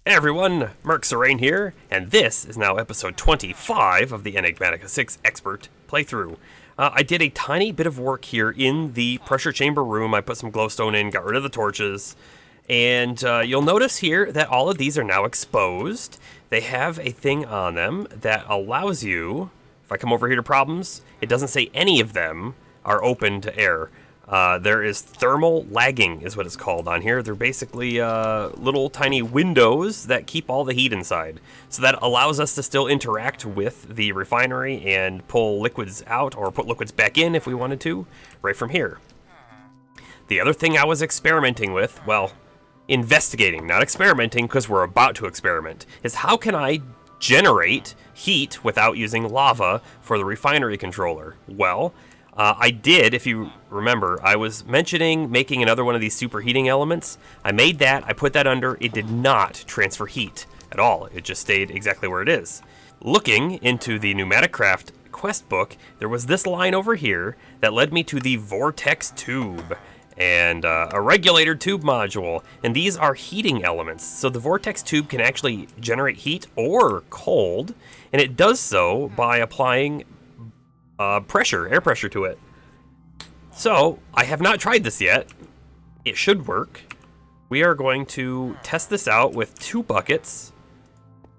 Hey everyone, Mark Serene here, and this is now episode 25 of the Enigmatica 6 Expert playthrough. I did a tiny bit of work here in the pressure chamber room. I put some glowstone in, got rid of the torches, and you'll notice here that all of these are now exposed. They have a thing on them that allows you, if I come over here to problems, it doesn't say any of them are open to air. There is thermal lagging is what it's called on here. They're basically little tiny windows that keep all the heat inside. So that allows us to still interact with the refinery and pull liquids out or put liquids back in if we wanted to, right from here. The other thing I was experimenting with, well, investigating, not experimenting because we're about to experiment, is how can I generate heat without using lava for the refinery controller? Well, I did, if you remember, I was mentioning making another one of these superheating elements. I made that, I put that under, it did not transfer heat at all. It just stayed exactly where it is. Looking into the Pneumatic Craft quest book, there was this line over here that led me to the Vortex Tube and a regulator tube module. And these are heating elements. So the Vortex Tube can actually generate heat or cold, and it does so by applying air pressure to it. So, I have not tried this yet. It should work. We are going to test this out with 2 buckets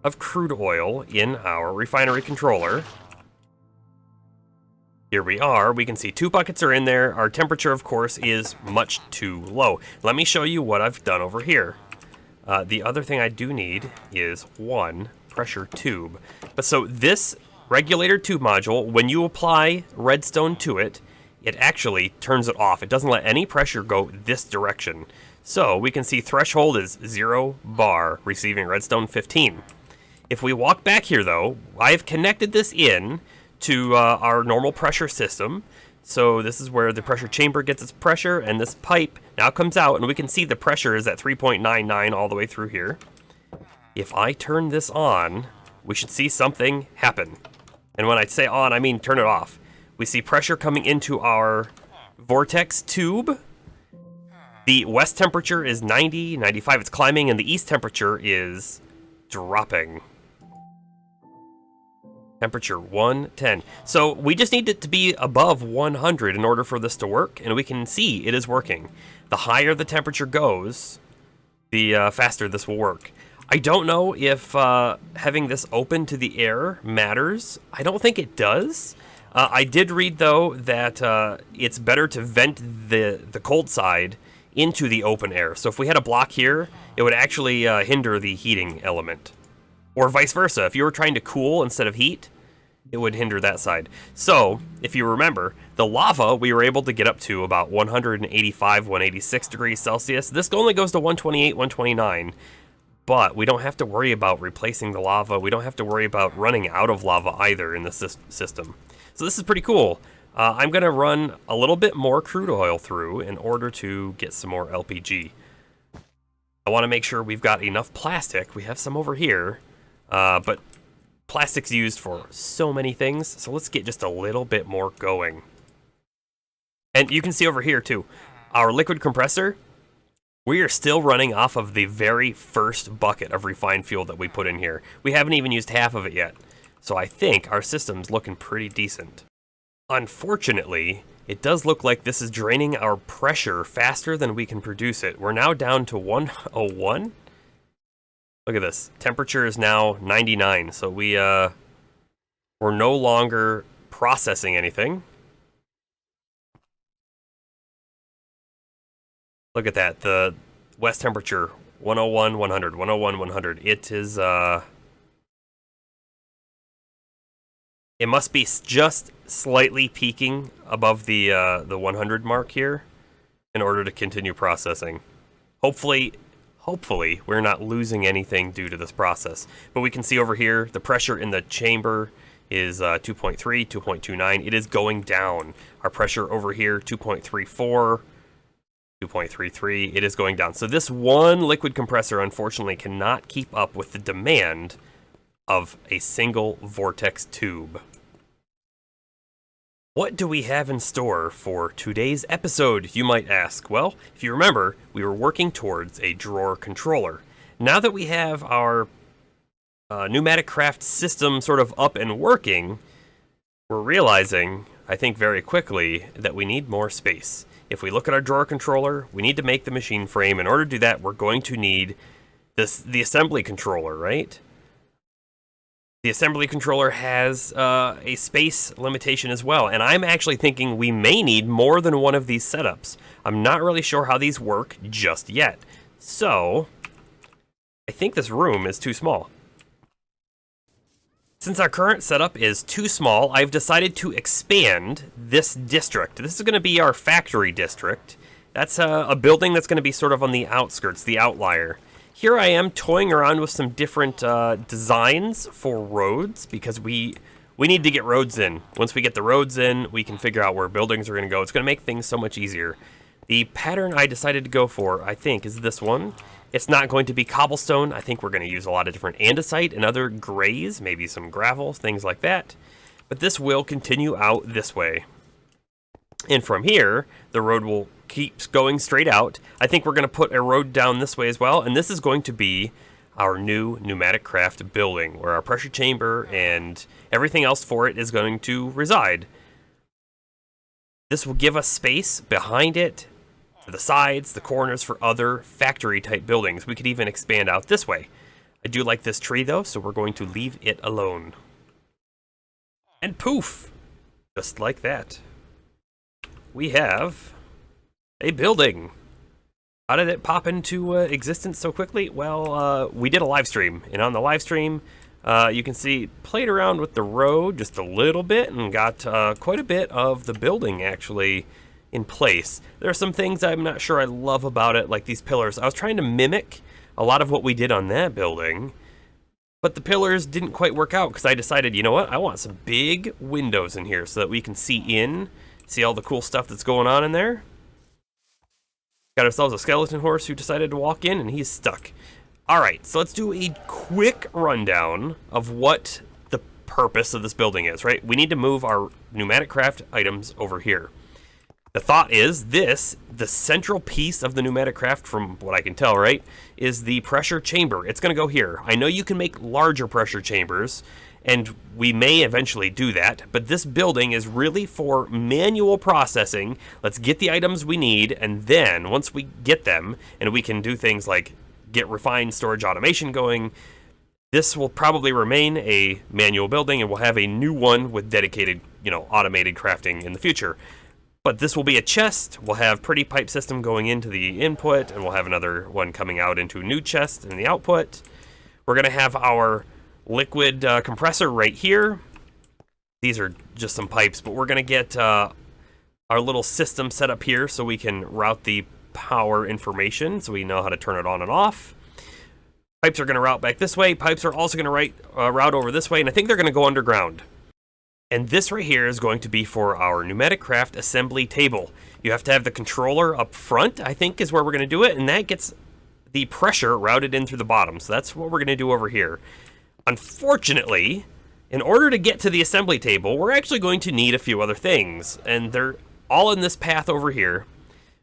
of crude oil in our refinery controller. Here we are. We can see 2 buckets are in there. Our temperature, of course, is much too low. Let me show you what I've done over here. The other thing I do need is 1 pressure tube. But so this regulator tube module, when you apply redstone to it, it actually turns it off. It doesn't let any pressure go this direction. So we can see threshold is 0 bar, receiving redstone 15. If we walk back here though, I've connected this in to our normal pressure system. So this is where the pressure chamber gets its pressure, and this pipe now comes out, and we can see the pressure is at 3.99 all the way through here. If I turn this on, we should see something happen. And when I say on, I mean turn it off. We see pressure coming into our vortex tube. The west temperature is 90, 95, it's climbing, and the east temperature is dropping. Temperature 110. So we just need it to be above 100 in order for this to work, and we can see it is working. The higher the temperature goes, the faster this will work. I don't know if having this open to the air matters. I don't think it does. I did read, though, that it's better to vent the cold side into the open air. So if we had a block here, it would actually hinder the heating element. Or vice versa. If you were trying to cool instead of heat, it would hinder that side. So, if you remember, the lava, we were able to get up to about 185, 186 degrees Celsius. This only goes to 128, 129. But we don't have to worry about replacing the lava. We don't have to worry about running out of lava either in the system. So this is pretty cool. I'm going to run a little bit more crude oil through in order to get some more LPG. I want to make sure we've got enough plastic. We have some over here, but plastic's used for so many things. So let's get just a little bit more going. And you can see over here too, our liquid compressor, we are still running off of the very first bucket of refined fuel that we put in here. We haven't even used half of it yet. So I think our system's looking pretty decent. Unfortunately, it does look like this is draining our pressure faster than we can produce it. We're now down to 101. Look at this. Temperature is now 99. So we're no longer processing anything. Look at that, the west temperature, 101, 100, 101, 100. It is, it must be just slightly peaking above the 100 mark here in order to continue processing. Hopefully, we're not losing anything due to this process. But we can see over here, the pressure in the chamber is 2.3, 2.29. It is going down. Our pressure over here, 2.34. 2.33, it is going down. So this one liquid compressor, unfortunately, cannot keep up with the demand of a single vortex tube. What do we have in store for today's episode, you might ask? Well, if you remember, we were working towards a drawer controller. now that we have our pneumatic craft system sort of up and working, we're realizing, I think very quickly, that we need more space. If we look at our drawer controller, we need to make the machine frame. In order to do that, we're going to need the assembly controller, right? The assembly controller has a space limitation as well, and I'm actually thinking we may need more than one of these setups. I'm not really sure how these work just yet. So, I think this room is too small. Since our current setup is too small, I've decided to expand this district. This is going to be our factory district. That's a building that's going to be sort of on the outskirts, the outlier. Here I am toying around with some different designs for roads, because we need to get roads in. Once we get the roads in, we can figure out where buildings are going to go. It's going to make things so much easier. The pattern I decided to go for, I think, is this one. It's not going to be cobblestone. I think we're going to use a lot of different andesite and other grays, maybe some gravel, things like that. But this will continue out this way. And from here, the road will keep going straight out. I think we're going to put a road down this way as well. And this is going to be our new pneumatic craft building, where our pressure chamber and everything else for it is going to reside. This will give us space behind it, to the sides, the corners, for other factory-type buildings. We could even expand out this way. I do like this tree, though, so we're going to leave it alone. And poof! Just like that. We have a building. How did it pop into existence so quickly? Well, we did a live stream, and on the live stream, you can see, played around with the road just a little bit and got quite a bit of the building actually in place. There are some things I'm not sure I love about it, like these pillars. I was trying to mimic a lot of what we did on that building, but the pillars didn't quite work out because I decided, you know what, I want some big windows in here so that we can see all the cool stuff that's going on in there. Got ourselves a skeleton horse who decided to walk in, and he's stuck. Alright, so let's do a quick rundown of what the purpose of this building is, right? We need to move our pneumatic craft items over here. The thought is the central piece of the pneumatic craft, from what I can tell, right, is the pressure chamber. It's going to go here. I know you can make larger pressure chambers, and we may eventually do that, but this building is really for manual processing. Let's get the items we need, and then once we get them, and we can do things like get refined storage automation going, this will probably remain a manual building, and we'll have a new one with dedicated, automated crafting in the future. But this will be a chest. We'll have pretty pipe system going into the input, and we'll have another one coming out into a new chest in the output. We're going to have our liquid compressor right here. These are just some pipes, but we're going to get our little system set up here so we can route the power information, so we know how to turn it on and off. Pipes are going to route back this way. Pipes are also going to route over this way, and I think they're going to go underground. And this right here is going to be for our pneumatic craft assembly table. You have to have the controller up front, I think, is where we're going to do it, and that gets the pressure routed in through the bottom. So that's what we're going to do over here. Unfortunately, in order to get to the assembly table, we're actually going to need a few other things, and they're all in this path over here.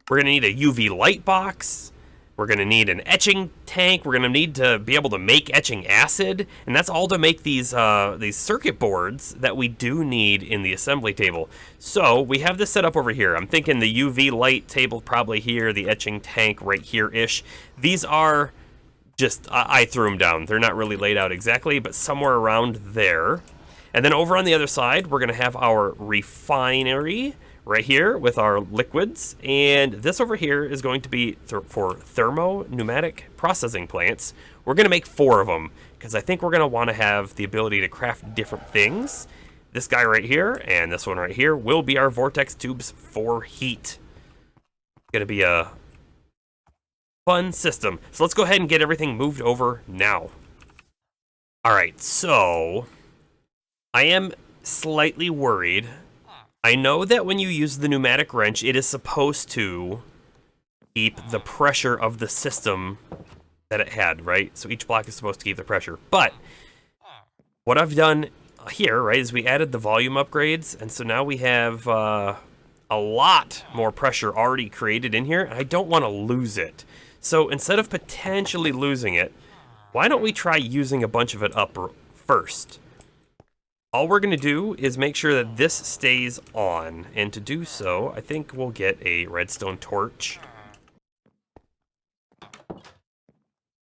We're going to need a UV light box. We're going to need an etching tank. We're going to need to be able to make etching acid, and that's all to make these circuit boards that we do need in the assembly table. So we have this set up over here. I'm thinking the UV light table probably here, the etching tank right here-ish. These are just, I threw them down. They're not really laid out exactly, but somewhere around there. And then over on the other side, we're going to have our refinery right here with our liquids, and this over here is going to be for thermo-pneumatic processing plants. We're going to make 4 of them, because I think we're going to want to have the ability to craft different things. This guy right here, and this one right here, will be our vortex tubes for heat. Going to be a fun system. So let's go ahead and get everything moved over now. Alright, so I am slightly worried. I know that when you use the pneumatic wrench, it is supposed to keep the pressure of the system that it had, right? So each block is supposed to keep the pressure. But what I've done here, right, is we added the volume upgrades, and so now we have a lot more pressure already created in here, and I don't want to lose it. So instead of potentially losing it, Why don't we try using a bunch of it up first? All we're going to do is make sure that this stays on, and to do so, I think we'll get a redstone torch.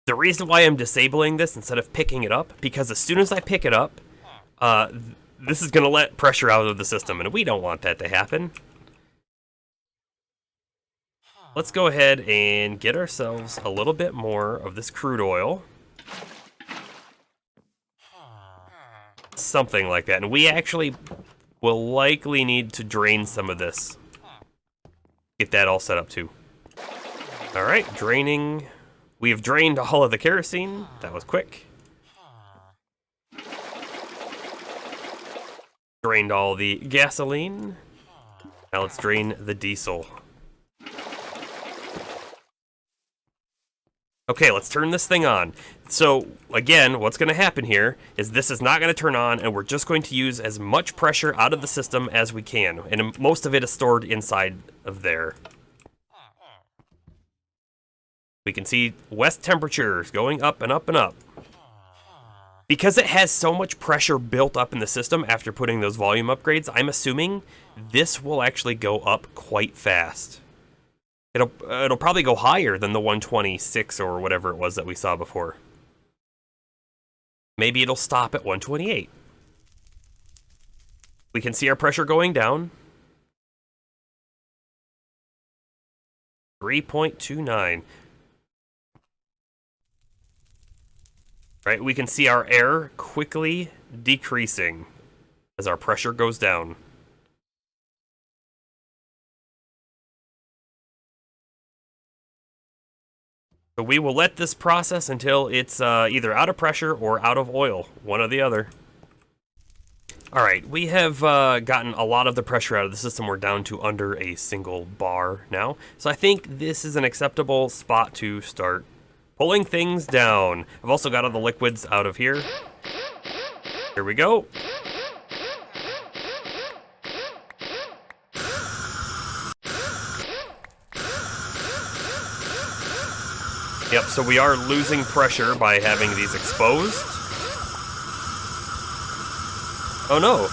The reason why I'm disabling this instead of picking it up, because as soon as I pick it up, this is going to let pressure out of the system, and we don't want that to happen. Let's go ahead and get ourselves a little bit more of this crude oil. Something like that, and we actually will likely need to drain some of this. Get that all set up too. Alright, draining. We have drained all of the kerosene. That was quick. Drained all the gasoline. Now let's drain the diesel. Okay, let's turn this thing on. So, again, what's going to happen here is this is not going to turn on, and we're just going to use as much pressure out of the system as we can. And most of it is stored inside of there. We can see west temperatures going up and up and up. Because it has so much pressure built up in the system after putting those volume upgrades, I'm assuming this will actually go up quite fast. It'll probably go higher than the 126 or whatever it was that we saw before. Maybe it'll stop at 128. We can see our pressure going down. 3.29. Right, we can see our air quickly decreasing as our pressure goes down. So we will let this process until it's either out of pressure or out of oil, one or the other. All right, we have gotten a lot of the pressure out of the system. We're down to under a single bar now. So I think this is an acceptable spot to start pulling things down. I've also got all the liquids out of here. Here we go. Yep, so we are losing pressure by having these exposed. Oh no.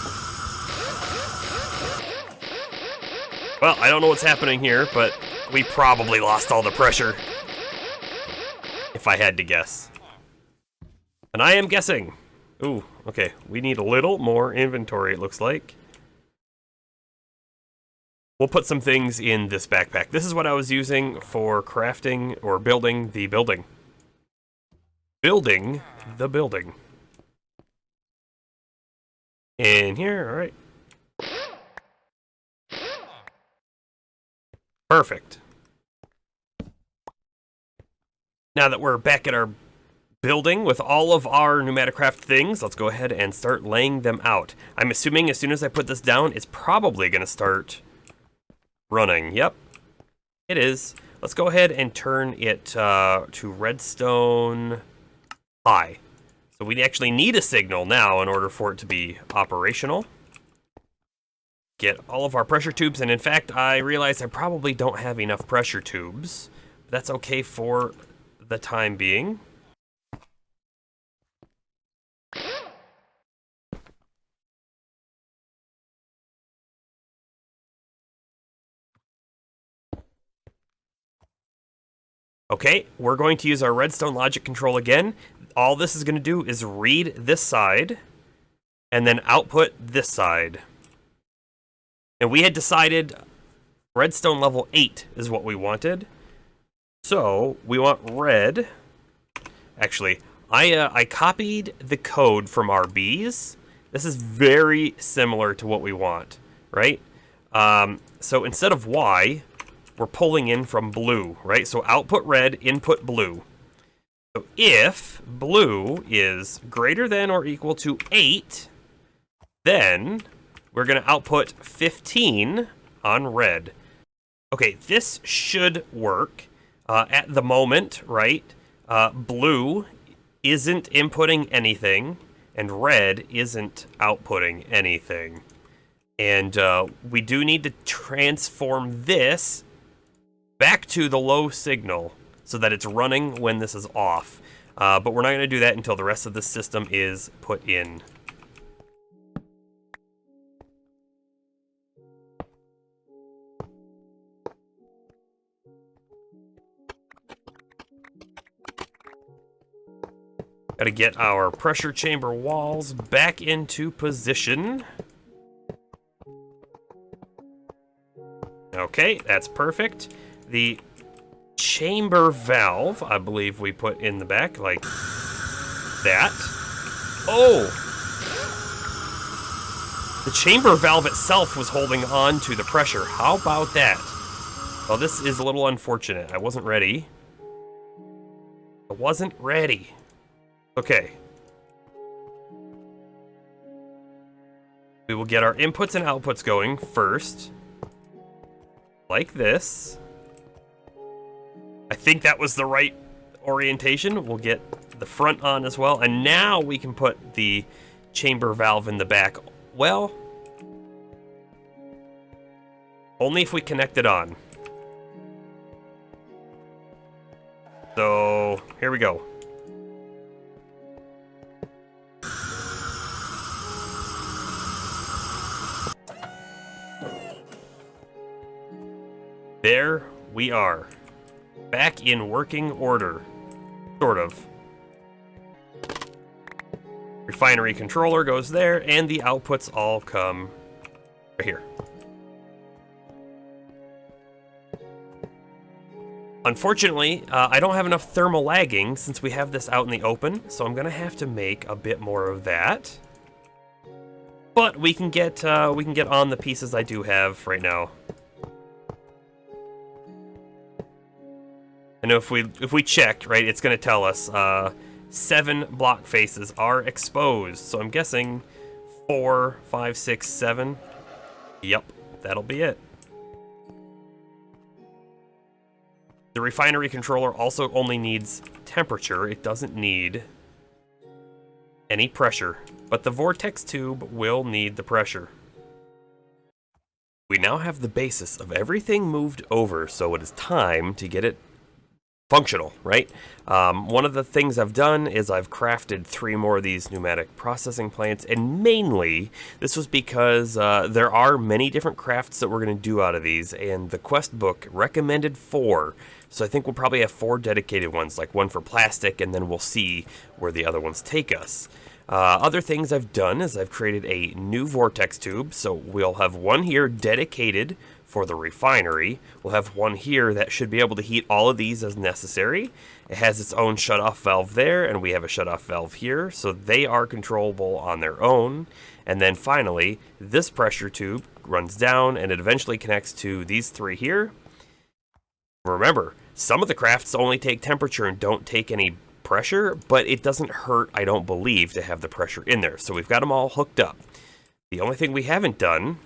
Well, I don't know what's happening here, but we probably lost all the pressure. If I had to guess. And I am guessing. Ooh, okay. We need a little more inventory, it looks like. We'll put some things in this backpack. This is what I was using for crafting or building the building. Building the building. In here, alright. Perfect. Now that we're back at our building with all of our Pneumaticraft things, let's go ahead and start laying them out. I'm assuming as soon as I put this down, it's probably going to start running. Yep, it is. Let's go ahead and turn it to redstone high. So we actually need a signal now in order for it to be operational. Get all of our pressure tubes, and in fact, I realized I probably don't have enough pressure tubes. But that's okay for the time being. Okay, we're going to use our redstone logic control again. All this is going to do is read this side and then output this side. And we had decided redstone level 8 is what we wanted. So we want red. Actually, I copied the code from our bees. This is very similar to what we want, right? So instead of Y, we're pulling in from blue, right? So output red, input blue. So if blue is greater than or equal to 8, then we're going to output 15 on red. Okay, this should work. At the moment, right, blue isn't inputting anything, and red isn't outputting anything. And we do need to transform this back to the low signal so that it's running when this is off. But we're not going to do that until the rest of the system is put in. Got to get our pressure chamber walls back into position. Okay, that's perfect. The chamber valve, I believe we put in the back like that. Oh! The chamber valve itself was holding on to the pressure. How about that? Well, this is a little unfortunate. I wasn't ready. Okay. We will get our inputs and outputs going first. Like this. I think that was the right orientation. We'll get the front on as well. And now we can put the chamber valve in the back. Well, only if we connect it on. So, here we go. There we are. Back in working order. Sort of. Refinery controller goes there, and the outputs all come right here. Unfortunately, I don't have enough thermal lagging since we have this out in the open, so I'm gonna have to make a bit more of that. But we can get on the pieces I do have right now. I know if we check, right, it's gonna tell us 7 block faces are exposed. So I'm guessing 4, 5, 6, 7. Yep, that'll be it. The refinery controller also only needs temperature. It doesn't need any pressure, but the vortex tube will need the pressure. We now have the basis of everything moved over, so it is time to get it functional, right? One of the things I've done is I've crafted 3 more of these pneumatic processing plants, and mainly this was because there are many different crafts that we're going to do out of these, and the quest book recommended 4. So I think we'll probably have 4 dedicated ones, like one for plastic, and then we'll see where the other ones take us. Other things I've done is I've created a new vortex tube, so we'll have one here dedicated for the refinery. We'll have one here that should be able to heat all of these as necessary. It has its own shutoff valve there, and we have a shutoff valve here, so they are controllable on their own. And then finally, this pressure tube runs down, and it eventually connects to these 3 here. Remember, some of the crafts only take temperature and don't take any pressure, but it doesn't hurt, I don't believe, to have the pressure in there. So we've got them all hooked up. The only thing we haven't done,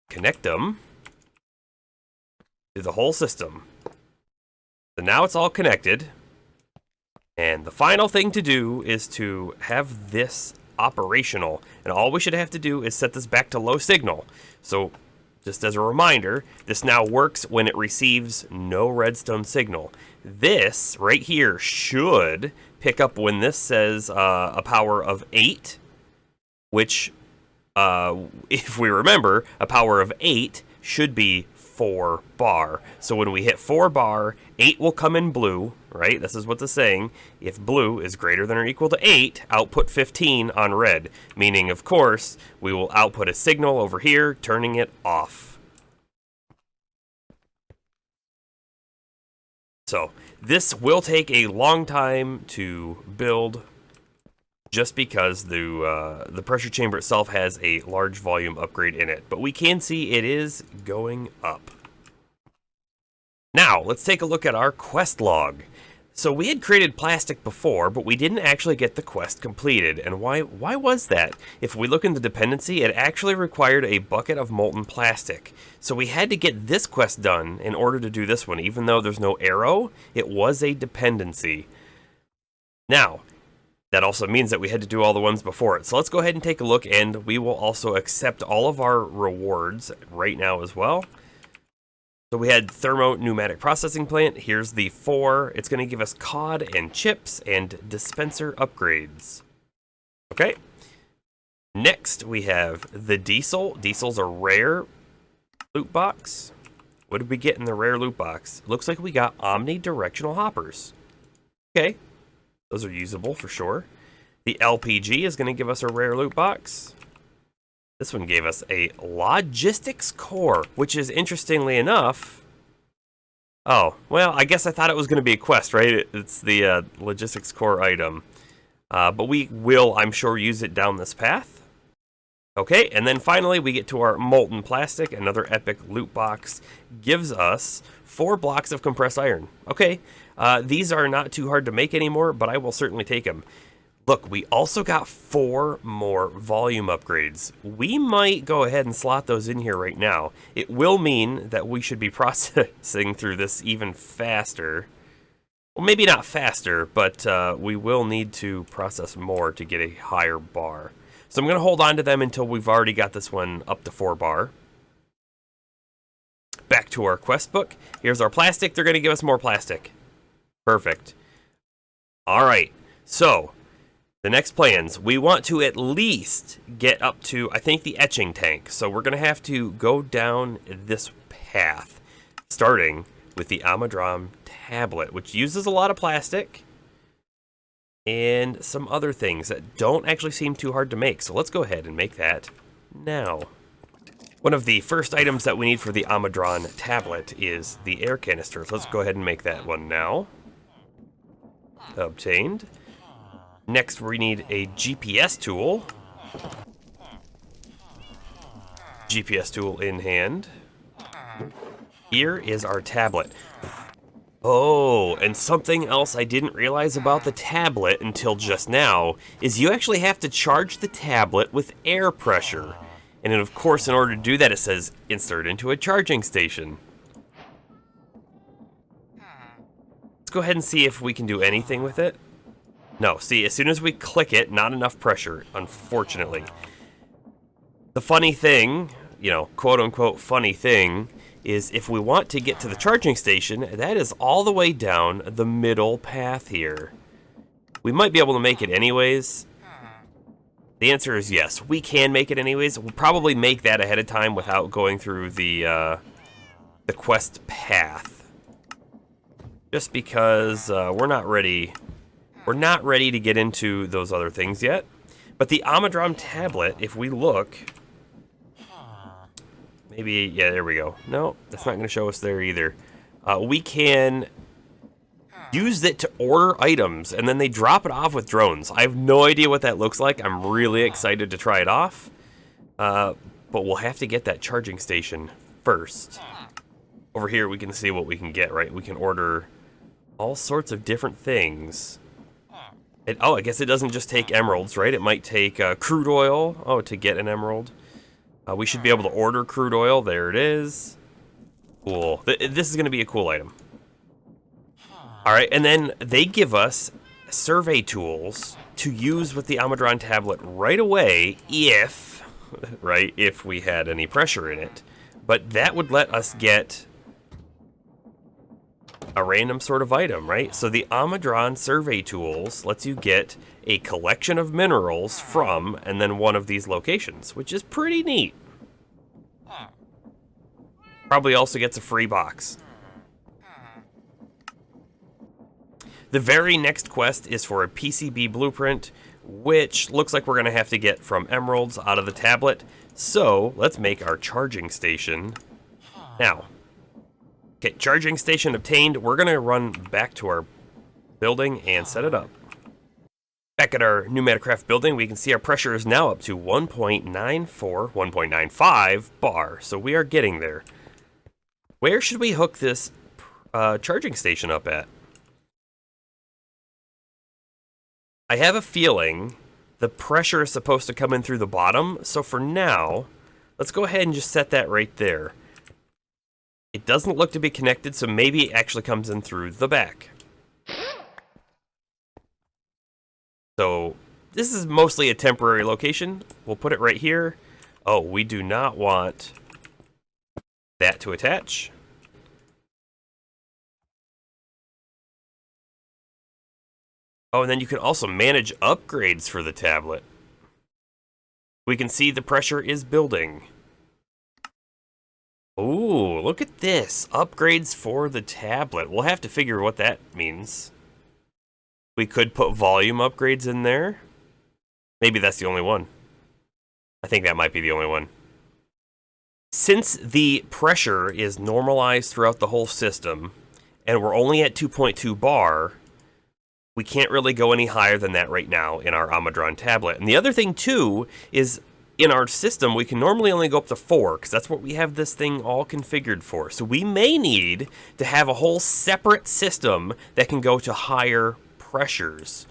connect them to the whole system. So now it's all connected. And the final thing to do is to have this operational. And all we should have to do is set this back to low signal. So just as a reminder, this now works when it receives no redstone signal. This right here should pick up when this says a power of 8, which, if we remember, a power of 8 should be 4 bar. So when we hit 4 bar, 8 will come in blue, right? This is what it's saying. If blue is greater than or equal to 8, output 15 on red. Meaning, of course, we will output a signal over here, turning it off. So this will take a long time to build, just because the pressure chamber itself has a large volume upgrade in it. But we can see it is going up. Now, let's take a look at our quest log. So we had created plastic before, but we didn't actually get the quest completed. And why was that? If we look in the dependency, it actually required a bucket of molten plastic. So we had to get this quest done in order to do this one. Even though there's no arrow, it was a dependency. Now, that also means that we had to do all the ones before it. So let's go ahead and take a look, and we will also accept all of our rewards right now as well. So we had Pneumatic processing plant. Here's the 4. It's going to give us COD and chips and dispenser upgrades. Okay. Next, we have the diesel. Diesel's a rare loot box. What did we get in the rare loot box? Looks like we got omnidirectional hoppers. Okay. Those are usable for sure. The LPG is going to give us a rare loot box. This one gave us a logistics core, which is interestingly enough... Oh, well, I guess I thought it was going to be a quest, right? It's the logistics core item. But we will, I'm sure, use it down this path. Okay, and then finally we get to our molten plastic. Another epic loot box gives us 4 blocks of compressed iron. Okay, these are not too hard to make anymore, but I will certainly take them. Look, we also got 4 more volume upgrades. We might go ahead and slot those in here right now. It will mean that we should be processing through this even faster. Well, maybe not faster, but we will need to process more to get a higher bar. So I'm going to hold on to them until we've already got this one up to 4 bar. Back to our quest book. Here's our plastic. They're going to give us more plastic. Perfect. All right. So the next plans, we want to at least get up to, I think, the etching tank. So we're going to have to go down this path, starting with the Amadram tablet, which uses a lot of plastic. And some other things that don't actually seem too hard to make. So let's go ahead and make that now. One of the first items that we need for the Amadram tablet is the air canister. So let's go ahead and make that one now. Obtained. Next, we need a GPS tool. GPS tool in hand. Here is our tablet. Oh, and something else I didn't realize about the tablet until just now is you actually have to charge the tablet with air pressure. And then, of course, in order to do that, it says insert into a charging station. Let's go ahead and see if we can do anything with it. No, see, as soon as we click it, not enough pressure, unfortunately. The funny thing, you know, quote-unquote funny thing, is if we want to get to the charging station, that is all the way down the middle path here. We might be able to make it anyways. The answer is yes, we can make it anyways. We'll probably make that ahead of time without going through the quest path. Just because we're not ready. We're not ready to get into those other things yet. But the Amadram tablet, if we look... Maybe, yeah, there we go. No, that's not going to show us there either. We can use it to order items, and then they drop it off with drones. I have no idea what that looks like. I'm really excited to try it off. But we'll have to get that charging station first. Over here, we can see what we can get, right? We can order all sorts of different things. Oh, I guess it doesn't just take emeralds, right? It might take crude oil, to get an emerald. We should be able to order crude oil. There it is. Cool. This is going to be a cool item. All right, and then they give us survey tools to use with the Amadram tablet right away if we had any pressure in it. But that would let us get a random sort of item, right? So the Amadram survey tools lets you get a collection of minerals from and then one of these locations, which is pretty neat. Probably also gets a free box. The very next quest is for a PCB blueprint, which looks like we're going to have to get from emeralds out of the tablet. So let's make our charging station now. Okay, charging station obtained. We're going to run back to our building and set it up. Back at our Enigmatica building, we can see our pressure is now up to 1.94, 1.95 bar. So we are getting there. Where should we hook this charging station up at? I have a feeling the pressure is supposed to come in through the bottom. So for now, let's go ahead and just set that right there. It doesn't look to be connected, so maybe it actually comes in through the back. So this is mostly a temporary location. We'll put it right here. Oh, we do not want that to attach. Oh, and then you can also manage upgrades for the tablet. We can see the pressure is building. Ooh, look at this. Upgrades for the tablet. We'll have to figure what that means. We could put volume upgrades in there. Maybe that's the only one. I think that might be the only one. Since the pressure is normalized throughout the whole system, and we're only at 2.2 bar, we can't really go any higher than that right now in our Amadron tablet. And the other thing, too, is in our system, we can normally only go up to 4, because that's what we have this thing all configured for. So we may need to have a whole separate system that can go to higher pressures.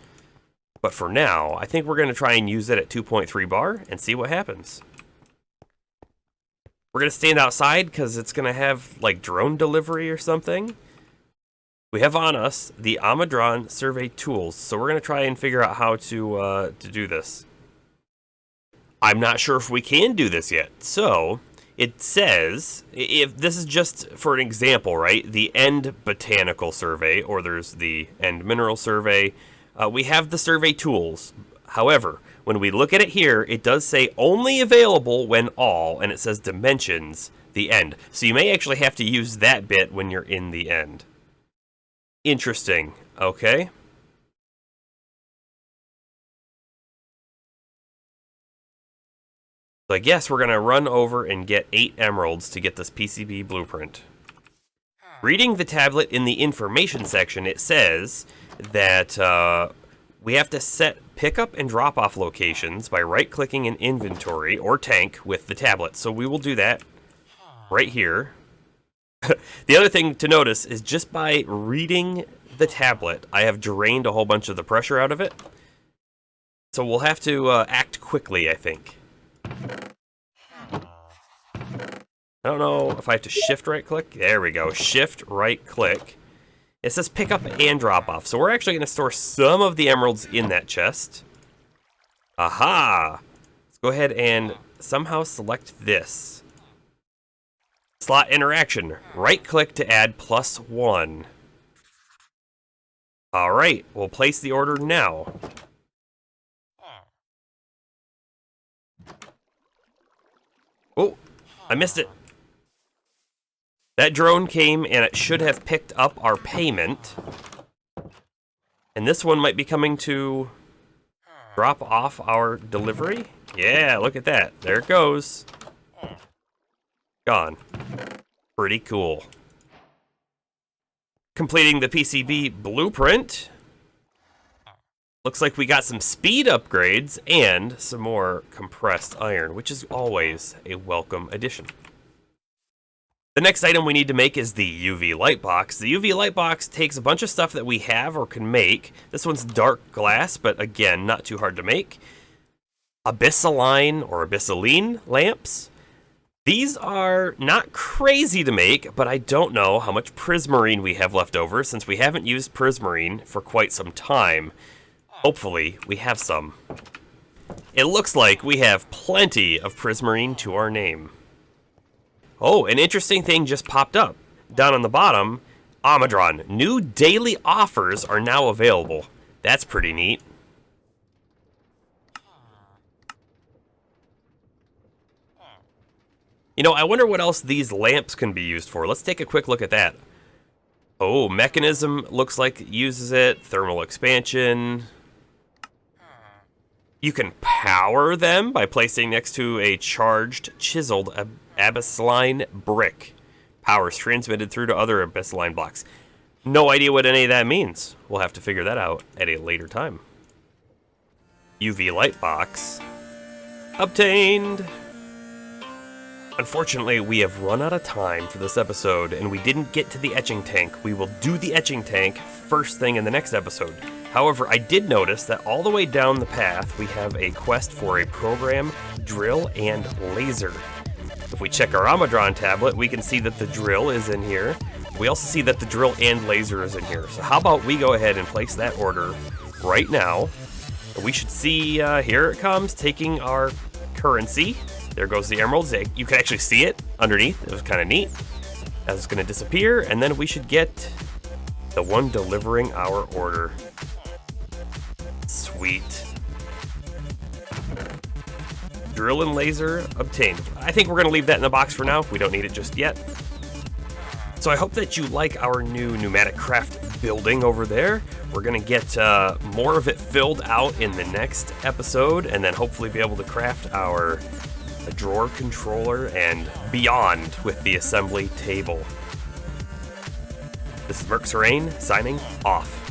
But for now, I think we're going to try and use it at 2.3 bar and see what happens. We're going to stand outside because it's going to have like drone delivery or something. We have on us the Amadron survey tools, so we're going to try and figure out how to do this. I'm not sure if we can do this yet. So it says, if this is just for an example, right? The end botanical survey, or there's the end mineral survey. We have the survey tools. However, when we look at it here, it does say only available when all, and it says dimensions, the end. So you may actually have to use that bit when you're in the end. Interesting. Okay. So I guess we're going to run over and get 8 emeralds to get this PCB blueprint. Reading the tablet in the information section, it says that we have to set pickup and drop-off locations by right-clicking an inventory or tank with the tablet. So we will do that right here. The other thing to notice is just by reading the tablet, I have drained a whole bunch of the pressure out of it. So we'll have to act quickly, I think. I don't know if I have to shift right-click. There we go. Shift right-click. It says pick up and drop off. So we're actually going to store some of the emeralds in that chest. Aha! Let's go ahead and somehow select this. Slot interaction. Right-click to add +1. Alright, we'll place the order now. Oh, I missed it. That drone came and it should have picked up our payment. And this one might be coming to drop off our delivery. Yeah, look at that. There it goes. Gone. Pretty cool. Completing the PCB blueprint. Looks like we got some speed upgrades and some more compressed iron, which is always a welcome addition. The next item we need to make is the UV light box. The UV light box takes a bunch of stuff that we have or can make. This one's dark glass, but again, not too hard to make. Abyssaline or abyssaline lamps. These are not crazy to make, but I don't know how much prismarine we have left over since we haven't used prismarine for quite some time. Hopefully, we have some. It looks like we have plenty of prismarine to our name. Oh, an interesting thing just popped up. Down on the bottom, Amadron. New daily offers are now available. That's pretty neat. You know, I wonder what else these lamps can be used for. Let's take a quick look at that. Oh, mechanism looks like it uses it. Thermal expansion. You can power them by placing next to a charged, chiseled abyssaline brick. Power is transmitted through to other abyssaline blocks. No idea what any of that means. We'll have to figure that out at a later time. UV light box. Obtained! Unfortunately, we have run out of time for this episode, and we didn't get to the etching tank. We will do the etching tank first thing in the next episode. However, I did notice that all the way down the path, we have a quest for a program, drill, and laser. If we check our Amadron tablet, we can see that the drill is in here. We also see that the drill and laser is in here. So how about we go ahead and place that order right now. We should see, here it comes, taking our currency. There goes the emeralds. You can actually see it underneath. It was kind of neat. As it's going to disappear, and then we should get the one delivering our order. Sweet. Drill and laser obtained. I think we're going to leave that in the box for now. We don't need it just yet. So I hope that you like our new pneumatic craft building over there. We're going to get more of it filled out in the next episode, and then hopefully be able to craft our drawer controller and beyond with the assembly table. This is Merc Serene signing off.